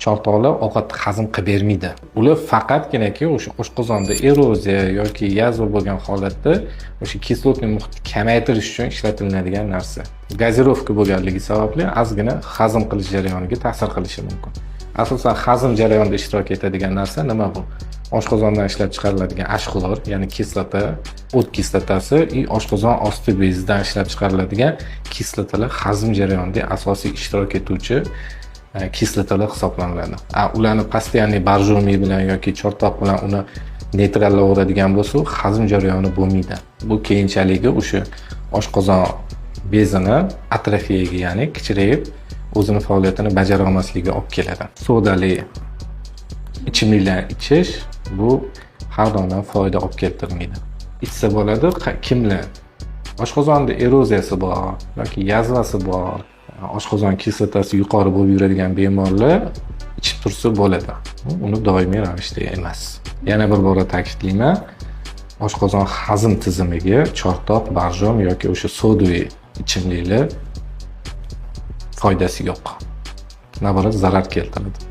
chortoqlar ovqatni hazm qilib bermaydi. Ular faqatginaki o'sha oshqozonda eroziya yoki yazva bo'lgan holatda o'sha kislotni muhitni kamaytirish uchun ishlatiladigan narsa. Gazirovka bo'lganligi sababli ozgina hazm qilish jarayoniga ta'sir qilishi mumkin. Asosan hazm jarayonida ishtirok etadigan narsa nima bu? Oshqozondan ishlab chiqariladigan ashxolor, ya'ni kislota, o't kislotasi va oshqozon osti bezidan ishlab chiqariladigan kislotalar hazm jarayonida asosiy ishtirok etuvchi kislotalar hisoblanadi. Ularni постоянный borjomiy bilan yoki chortoq bilan uni neytrallaveradigan bo'lsa, hazm jarayoni bo'lmaydi. Bu keyinchalik o'sha oshqozon bezini atrofiyaga, ya'ni kichrayib, o'zini faoliyatini bajara olmasligiga olib keladi. Sodali ichimliklar ichish bu har doim foyda olib keltirmaydi. Ichsa bo'ladi, kimlar oshqozonda eroziyasi bor yoki yazvasi bor, oshqozon kislotasi yuqori bo'lib yuradigan bemorlar ichib tursa bo'ladi. Uni doimiy ravishda emas. Yana bir bora ta'kidlayman, oshqozon hazm tizimiga chortoq, borjom yoki o'sha sodaviy ichimliklar foydasi yo'q. Navorat zarar keltiradi.